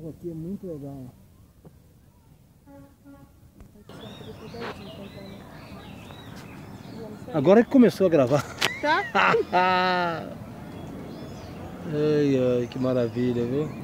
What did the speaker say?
água aqui é muito legal. Agora que começou a gravar. Tá? Ai, ai, que maravilha, viu?